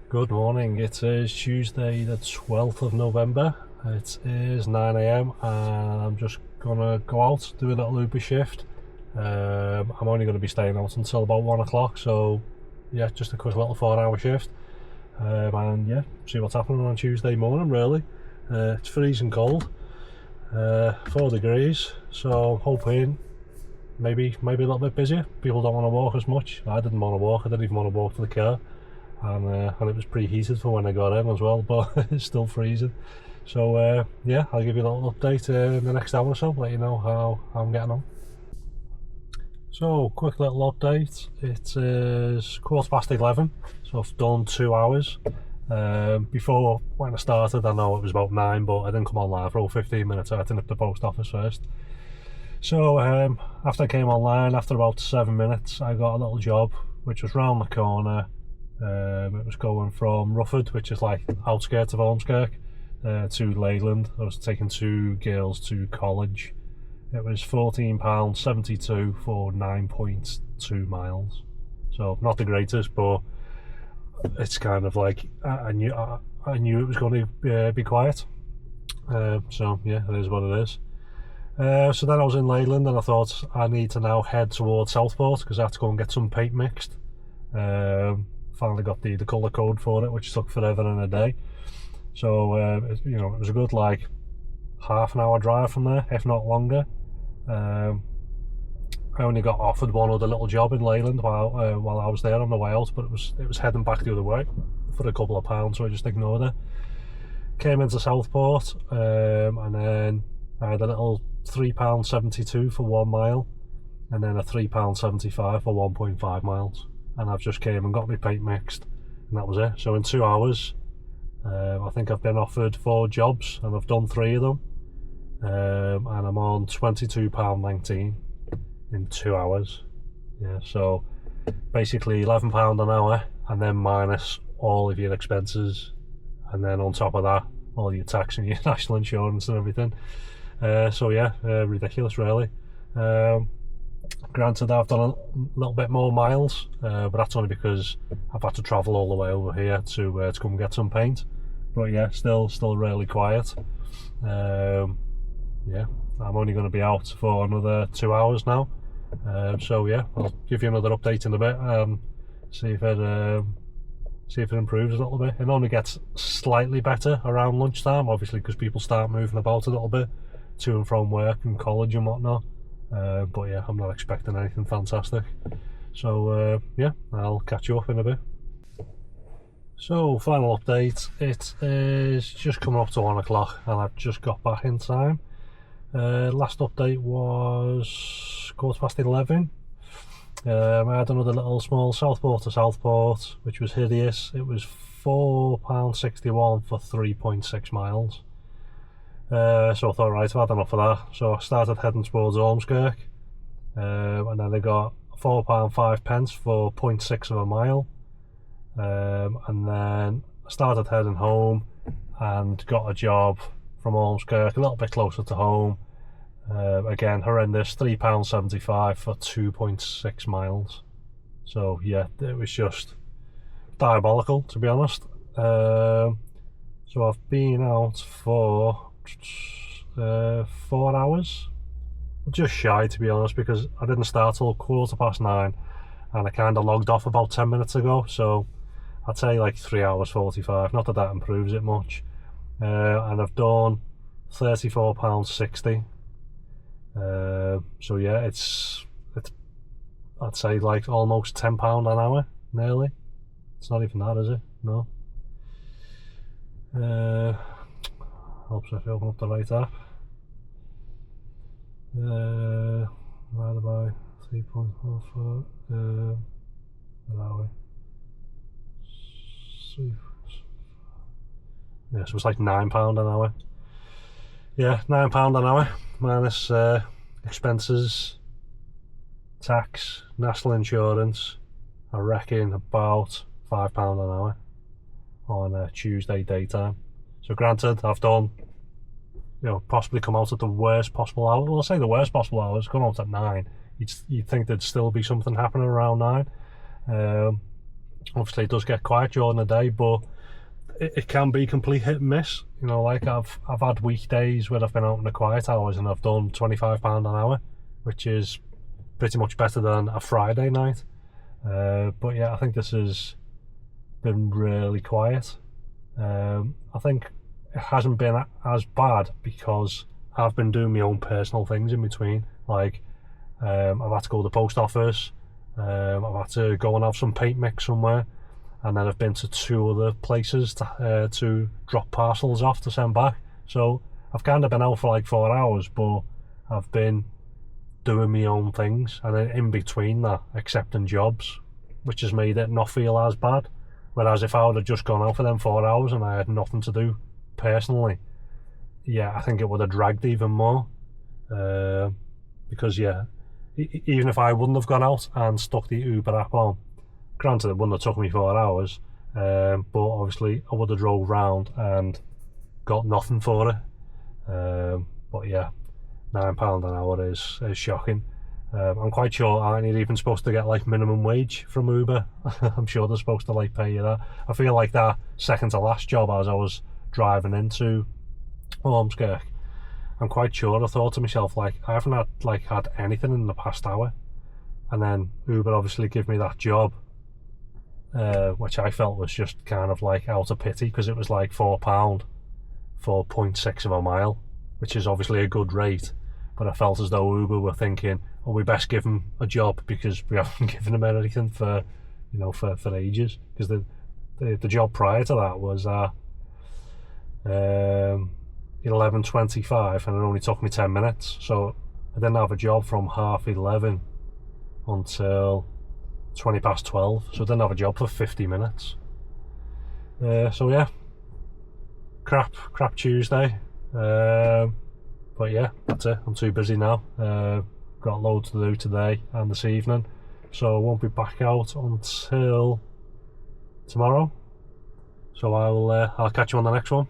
Good morning, it is Tuesday the 12th of November, it is 9 AM and I'm just going to go out, do a little Uber shift. I'm only going to be staying out until about 1 o'clock, so yeah, just a quick little 4-hour shift. And yeah, see what's happening on Tuesday morning really. It's freezing cold, 4 degrees, so hoping maybe a little bit busier. People don't want to walk as much. I didn't want to walk, I didn't even want to walk to the car. And it was preheated for when I got in as well, but it's still freezing. So yeah, I'll give you a little update in the next hour or so, let you know how I'm getting on. So, quick little update. It is 11:15, so I've done 2 hours. Before, when I started, I know it was about 9, but I didn't come online for over 15 minutes. I had to nip the post office first. So after I came online, after about 7 minutes, I got a little job, which was round the corner. It was going from Rufford, which is like outskirts of Ormskirk, to Leyland. I was taking 2 girls to college. It was £14.72 for 9.2 miles. So not the greatest, but it's kind of like I knew it was going to be quiet. So yeah, it is what it is. So then I was in Leyland and I thought I need to now head towards Southport because I had to go and get some paint mixed. Finally got the colour code for it, which took forever and a day. So it was a good like half an hour drive from there, if not longer. I only got offered one other little job in Leyland while I was there on the way out, but it was heading back the other way for a couple of pounds, so I just ignored it. Came into Southport, and then I had a little £3.72 for 1 mile, and then a £3.75 for 1.5 miles. And I've just came and got my paint mixed, and that was it. So in 2 hours, I think I've been offered 4 jobs, and I've done 3 of them. And I'm on £22.19 in 2 hours. Yeah, so basically £11 an hour, and then minus all of your expenses, and then on top of that, all your tax and your national insurance and everything. So yeah, ridiculous really. Granted, I've done a little bit more miles, but that's only because I've had to travel all the way over here to come and get some paint. But yeah, still really quiet. Yeah, I'm only going to be out for another 2 hours now. So yeah, I'll give you another update in a bit. See if it improves a little bit. It only gets slightly better around lunchtime, obviously, because people start moving about a little bit to and from work and college and whatnot. But yeah, I'm not expecting anything fantastic. So yeah, I'll catch you up in a bit. So, final update. It is just coming up to 1 o'clock and I've just got back in time. Last update was 11:15. I had another little small Southport to Southport, which was hideous. It was £4.61 for 3.6 miles. So I thought, right, I've had enough of that. So I started heading towards Ormskirk, and then I got £4.05 for 0.6 of a mile. And then I started heading home and got a job from Ormskirk, a little bit closer to home. Again, horrendous, £3.75 for 2.6 miles. So yeah, it was just diabolical, to be honest. So I've been out for 4 hours, just shy, to be honest, because I didn't start till 9:15 and I kind of logged off about 10 minutes ago, so I'd say like 3 hours 45. Not that improves it much. And I've done £34.60. So yeah, it's I'd say like almost £10 an hour, nearly. It's not even that, is it? No. Helps if I open up the right app. Divided by 3.44. Where are we? Yeah, so it's like £9 an hour. Yeah, £9 an hour minus expenses, tax, national insurance. I reckon about £5 an hour on a Tuesday daytime. So granted, I've done, possibly come out at the worst possible hour. Well, I'll say the worst possible hours, come out at 9. You'd think there'd still be something happening around 9. Obviously it does get quiet during the day, but it can be complete hit and miss. You know, like I've had weekdays where I've been out in the quiet hours and I've done £25 an hour, which is pretty much better than a Friday night. But yeah, I think this has been really quiet. I think it hasn't been as bad because I've been doing my own personal things in between. Like I've had to go to the post office, I've had to go and have some paint mix somewhere, and then I've been to 2 other places to drop parcels off to send back. So I've kind of been out for like 4 hours, but I've been doing my own things, and then in between that accepting jobs, which has made it not feel as bad. Whereas if I would have just gone out for them 4 hours and I had nothing to do personally, yeah, I think it would have dragged even more. Because yeah, even if I wouldn't have gone out and stuck the Uber app on, granted it wouldn't have took me 4 hours, but obviously I would have drove round and got nothing for it. But yeah, £9 an hour is shocking. I'm quite sure aren't you even supposed to get like minimum wage from Uber? I'm sure they're supposed to like pay you that. I feel like that second to last job as I was driving into Ormskirk, I'm quite sure I thought to myself, like, I haven't had anything in the past hour, and then Uber obviously gave me that job, which I felt was just kind of like out of pity because it was like £4 for 0.6 of a mile, which is obviously a good rate, but I felt as though Uber were thinking, oh, we best give him a job because we haven't given him anything for, you know, for ages. Because the job prior to that was 11:25, and it only took me 10 minutes. So I didn't have a job from 11:30 until 12:20. So I didn't have a job for 50 minutes. So yeah, crap Tuesday. But yeah, that's it. I'm too busy now. Got loads to do today and this evening, so I won't be back out until tomorrow. So I'll catch you on the next one.